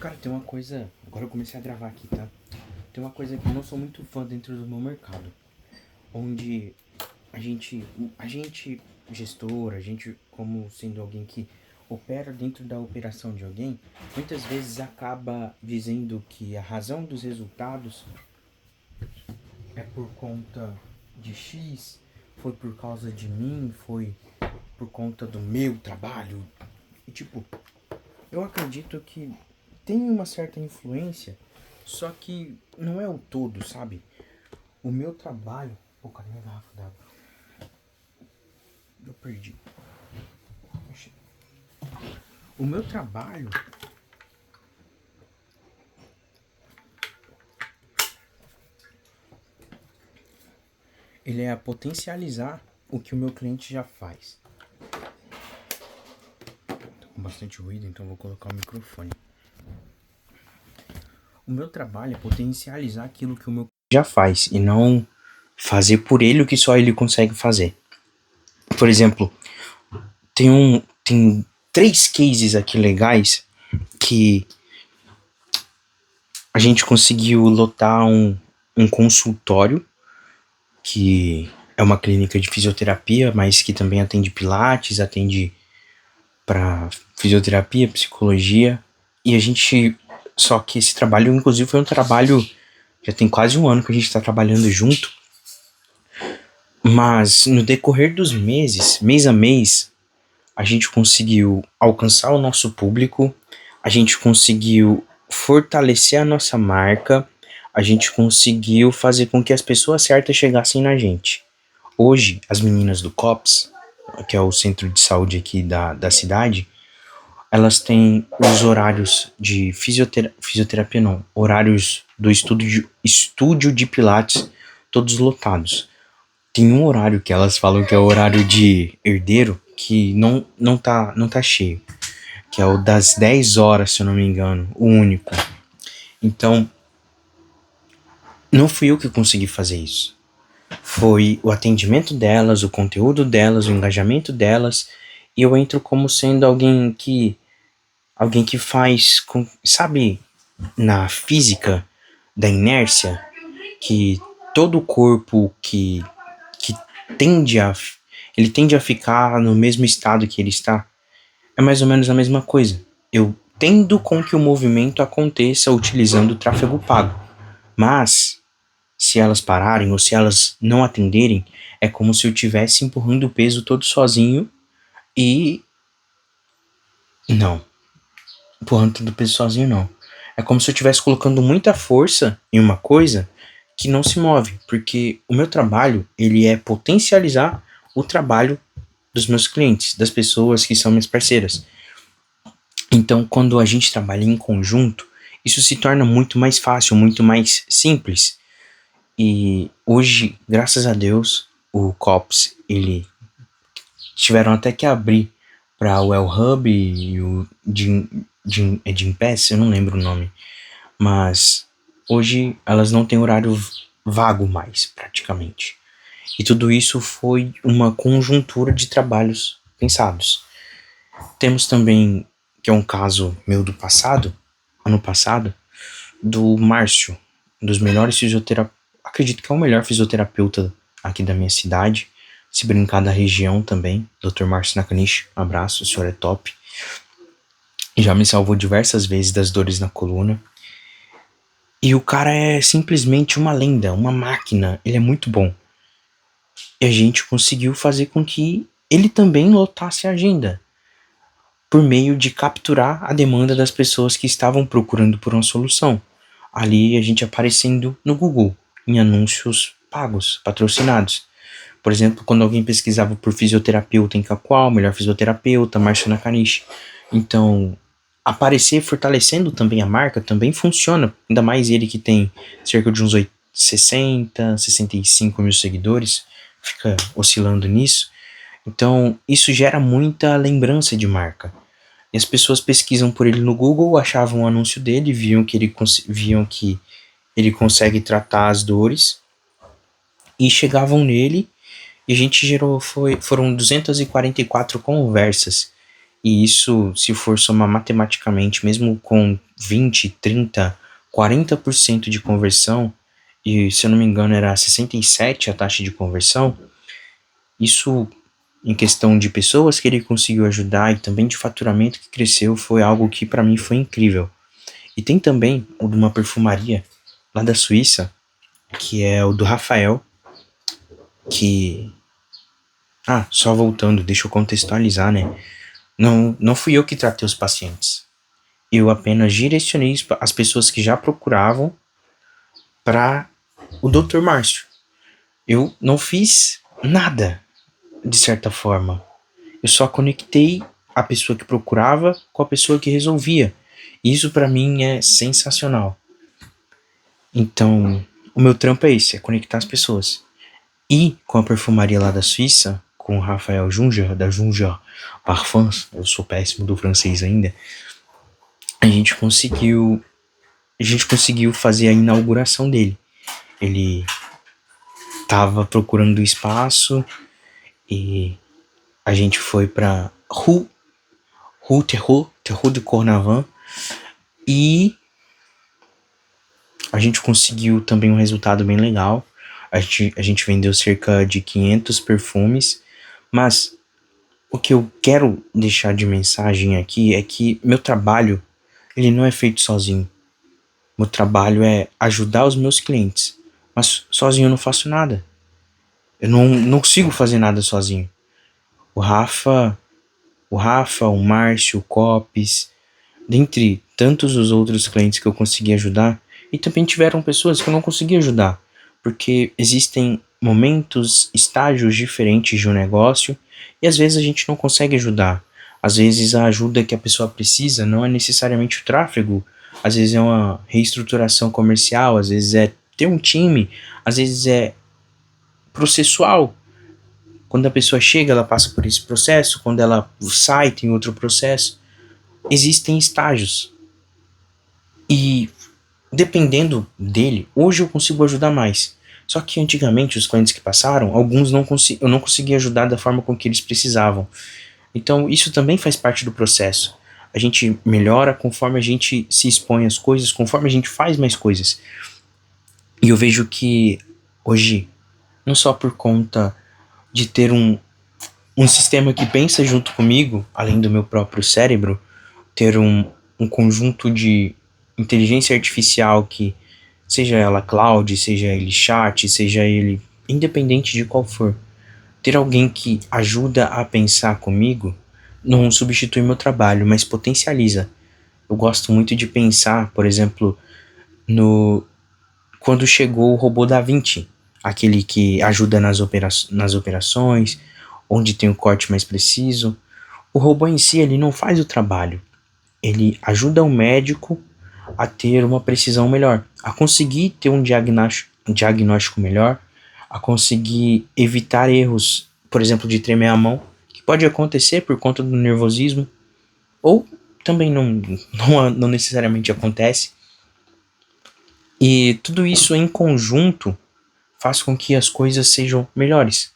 Cara, tem uma coisa. Agora eu comecei a gravar aqui, tá? Tem uma coisa que eu não sou muito fã dentro do meu mercado. Onde a gente, gestor, a gente, como sendo alguém que opera dentro da operação de alguém, muitas vezes acaba dizendo que a razão dos resultados é por conta de X, foi por causa de mim, foi por conta do meu trabalho. E tipo, eu acredito que tem uma certa influência, só que não é o todo, sabe? O meu trabalho. Pô, cadê minha garrafa d'água? Eu perdi. O meu trabalho, ele é a potencializar o que o meu cliente já faz. Tô com bastante ruído, então vou colocar o microfone. O meu trabalho é potencializar aquilo que o meu já faz e não fazer por ele o que só ele consegue fazer. Por exemplo, tem 3 cases aqui legais que a gente conseguiu lotar um consultório, que é uma clínica de fisioterapia, mas que também atende pilates, atende para fisioterapia, psicologia. E a gente. Só que esse trabalho, inclusive, foi um trabalho. Já tem quase um ano que a gente está trabalhando junto. Mas no decorrer dos meses, mês a mês, a gente conseguiu alcançar o nosso público, a gente conseguiu fortalecer a nossa marca, a gente conseguiu fazer com que as pessoas certas chegassem na gente. Hoje, as meninas do COPS, que é o centro de saúde aqui da cidade, elas têm os horários de fisioterapia não, horários do estúdio de pilates todos lotados. Tem um horário que elas falam que é o horário de herdeiro, que não tá cheio, que é o das 10 horas, se eu não me engano, o único. Então, não fui eu que consegui fazer isso. Foi o atendimento delas, o conteúdo delas, o engajamento delas, e eu entro como sendo alguém que faz, sabe, na física da inércia, que todo o corpo que tende a ele tende a ficar no mesmo estado que ele está. É mais ou menos a mesma coisa. Eu tendo com que o movimento aconteça utilizando o tráfego pago. Mas, se elas pararem ou se elas não atenderem, é como se eu estivesse empurrando o peso todo sozinho e. Não. Empurrando todo o peso sozinho, não. É como se eu estivesse colocando muita força em uma coisa que não se move. Porque o meu trabalho, ele é potencializar o trabalho dos meus clientes, das pessoas que são minhas parceiras. Então, quando a gente trabalha em conjunto, isso se torna muito mais fácil, muito mais simples. E hoje, graças a Deus, o COPS, ele tiveram até que abrir para o Well Hub e o Gympass, eu não lembro o nome. Mas hoje elas não têm horário vago mais, praticamente. E tudo isso foi uma conjuntura de trabalhos pensados. Temos também, que é um caso meu do passado, ano passado, do Márcio, um dos melhores fisioterapeutas, acredito que é o melhor fisioterapeuta aqui da minha cidade, se brincar da região também, Dr. Márcio Nakanishi, um abraço, o senhor é top. Já me salvou diversas vezes das dores na coluna. E o cara é simplesmente uma lenda, uma máquina, ele é muito bom. E a gente conseguiu fazer com que ele também lotasse a agenda, por meio de capturar a demanda das pessoas que estavam procurando por uma solução. Ali a gente aparecendo no Google, em anúncios pagos, patrocinados. Por exemplo, quando alguém pesquisava por fisioterapeuta em Cacoal, melhor fisioterapeuta, Márcio Nakanishi. Então, aparecer fortalecendo também a marca também funciona. Ainda mais ele que tem cerca de uns 60, 65 mil seguidores, fica oscilando nisso. Então, isso gera muita lembrança de marca. E as pessoas pesquisam por ele no Google, achavam o anúncio dele, viam que ele consegue tratar as dores e chegavam nele. E a gente foram 244 conversas. E isso, se for somar matematicamente, mesmo com 20, 30, 40% de conversão, e se eu não me engano era 67 a taxa de conversão, isso em questão de pessoas que ele conseguiu ajudar e também de faturamento que cresceu foi algo que para mim foi incrível. E tem também o de uma perfumaria lá da Suíça, que é o do Rafael, que... Ah, só voltando, deixa eu contextualizar, né? Não fui eu que tratei os pacientes. Eu apenas direcionei as pessoas que já procuravam para o Dr. Márcio. Eu não fiz nada, de certa forma. Eu só conectei a pessoa que procurava com a pessoa que resolvia. Isso para mim é sensacional. Então, o meu trampo é esse, é conectar as pessoas. E com a perfumaria lá da Suíça, com o Rafael Junger, da Junger Parfums, eu sou péssimo do francês ainda, a gente conseguiu fazer a inauguração dele. Ele tava procurando espaço e a gente foi pra Terreau de Cornavan, e a gente conseguiu também um resultado bem legal. A gente vendeu cerca de 500 perfumes, mas o que eu quero deixar de mensagem aqui é que meu trabalho, ele não é feito sozinho. Meu trabalho é ajudar os meus clientes, mas sozinho eu não faço nada. Eu não consigo fazer nada sozinho. O Rafa, o Márcio, o Copes, dentre tantos os outros clientes que eu consegui ajudar, e também tiveram pessoas que eu não consegui ajudar, porque existem momentos, estágios diferentes de um negócio, e às vezes a gente não consegue ajudar. Às vezes a ajuda que a pessoa precisa não é necessariamente o tráfego, às vezes é uma reestruturação comercial, às vezes é ter um time, às vezes é processual. Quando a pessoa chega, ela passa por esse processo, quando ela sai, tem outro processo. Existem estágios. E dependendo dele, hoje eu consigo ajudar mais. Só que antigamente, os clientes que passaram, alguns eu não conseguia ajudar da forma com que eles precisavam. Então, isso também faz parte do processo. A gente melhora conforme a gente se expõe às coisas, conforme a gente faz mais coisas. E eu vejo que hoje, não só por conta de ter um sistema que pensa junto comigo, além do meu próprio cérebro, ter um conjunto de inteligência artificial que, seja ela cloud, seja ele chat, seja ele independente de qual for, ter alguém que ajuda a pensar comigo não substitui meu trabalho, mas potencializa. Eu gosto muito de pensar, por exemplo, no quando chegou o robô Da Vinci, aquele que ajuda nas operações, onde tem o corte mais preciso. O robô em si ele não faz o trabalho, ele ajuda o médico a ter uma precisão melhor, a conseguir ter um diagnóstico melhor, a conseguir evitar erros, por exemplo, de tremer a mão, que pode acontecer por conta do nervosismo, ou também não necessariamente acontece. E tudo isso em conjunto faz com que as coisas sejam melhores.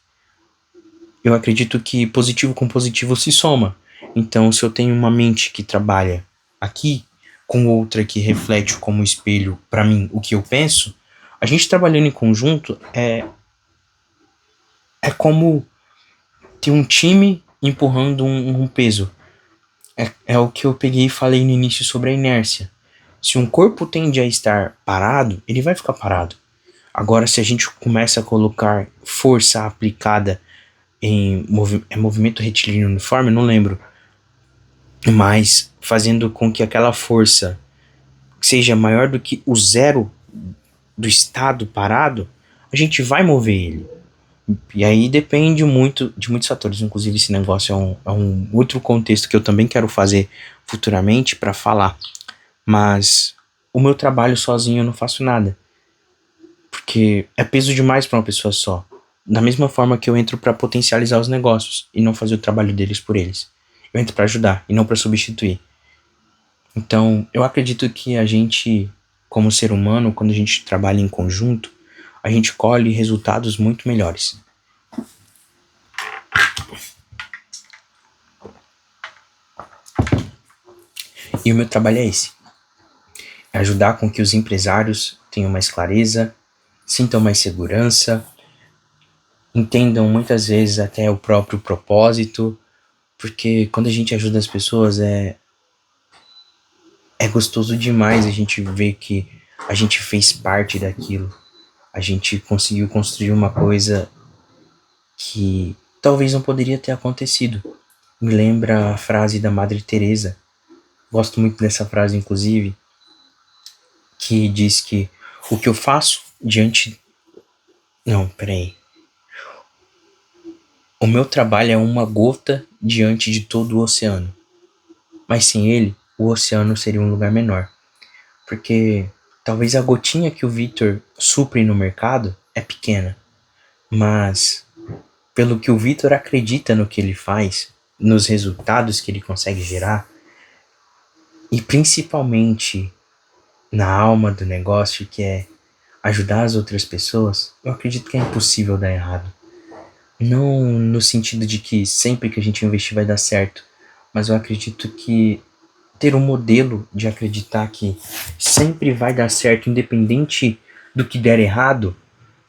Eu acredito que positivo com positivo se soma. Então, se eu tenho uma mente que trabalha aqui, com outra que reflete como espelho para mim o que eu penso, a gente trabalhando em conjunto é como ter um time empurrando um peso. É o que eu peguei e falei no início sobre a inércia. Se um corpo tende a estar parado, ele vai ficar parado. Agora, se a gente começa a colocar força aplicada em movimento retilíneo uniforme, não lembro, mas fazendo com que aquela força seja maior do que o zero do estado parado, a gente vai mover ele. E aí depende muito de muitos fatores, inclusive esse negócio é um outro contexto que eu também quero fazer futuramente para falar. Mas o meu trabalho sozinho eu não faço nada, porque é peso demais para uma pessoa só. Da mesma forma que eu entro para potencializar os negócios e não fazer o trabalho deles por eles. Eu entro para ajudar e não para substituir. Então, eu acredito que a gente, como ser humano, quando a gente trabalha em conjunto, a gente colhe resultados muito melhores. E o meu trabalho é esse: é ajudar com que os empresários tenham mais clareza, sintam mais segurança, entendam muitas vezes até o próprio propósito, porque quando a gente ajuda as pessoas é gostoso demais a gente ver que a gente fez parte daquilo, a gente conseguiu construir uma coisa que talvez não poderia ter acontecido. Me lembra a frase da Madre Teresa, gosto muito dessa frase inclusive, que diz que o que eu faço diante... Não, peraí. O meu trabalho é uma gota diante de todo o oceano. Mas sem ele, o oceano seria um lugar menor. Porque talvez a gotinha que o Victor supre no mercado é pequena. Mas pelo que o Victor acredita no que ele faz, nos resultados que ele consegue gerar, e principalmente na alma do negócio, que é ajudar as outras pessoas, eu acredito que é impossível dar errado. Não no sentido de que sempre que a gente investir vai dar certo, mas eu acredito que ter um modelo de acreditar que sempre vai dar certo, independente do que der errado,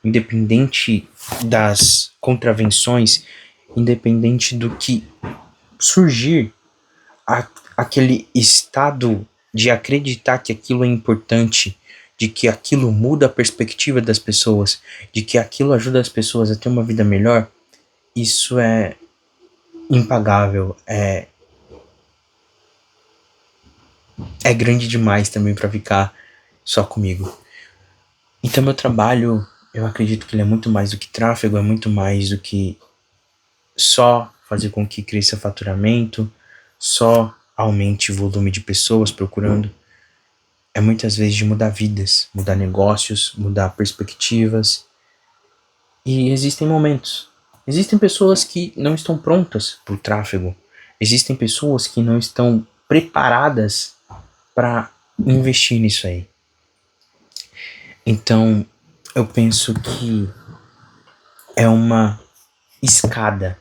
independente das contravenções, independente do que surgir, aquele estado de acreditar que aquilo é importante, de que aquilo muda a perspectiva das pessoas, de que aquilo ajuda as pessoas a ter uma vida melhor, isso é impagável, é grande demais também para ficar só comigo. Então meu trabalho, eu acredito que ele é muito mais do que tráfego, é muito mais do que só fazer com que cresça faturamento, só aumente o volume de pessoas procurando. É muitas vezes de mudar vidas, mudar negócios, mudar perspectivas. E existem momentos. Existem pessoas que não estão prontas para o tráfego. Existem pessoas que não estão preparadas para investir nisso aí. Então, eu penso que é uma escada.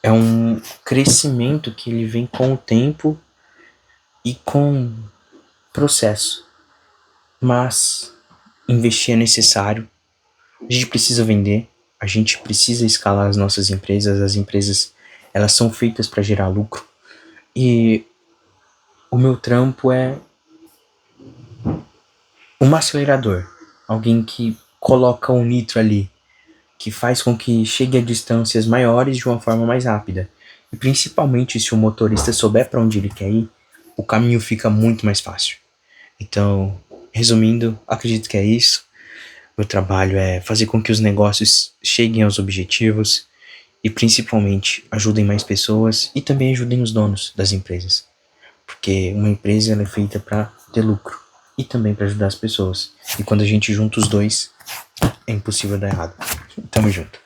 É um crescimento que ele vem com o tempo e com processo. Mas investir é necessário. A gente precisa vender, a gente precisa escalar as nossas empresas. As empresas, elas são feitas para gerar lucro. E o meu trampo é um acelerador, alguém que coloca um nitro ali, que faz com que chegue a distâncias maiores de uma forma mais rápida. E principalmente se o motorista souber para onde ele quer ir, o caminho fica muito mais fácil. Então, resumindo, acredito que é isso. Meu trabalho é fazer com que os negócios cheguem aos objetivos e principalmente ajudem mais pessoas e também ajudem os donos das empresas. Porque uma empresa ela é feita para ter lucro e também para ajudar as pessoas. E quando a gente junta os dois, é impossível dar errado. Tamo junto.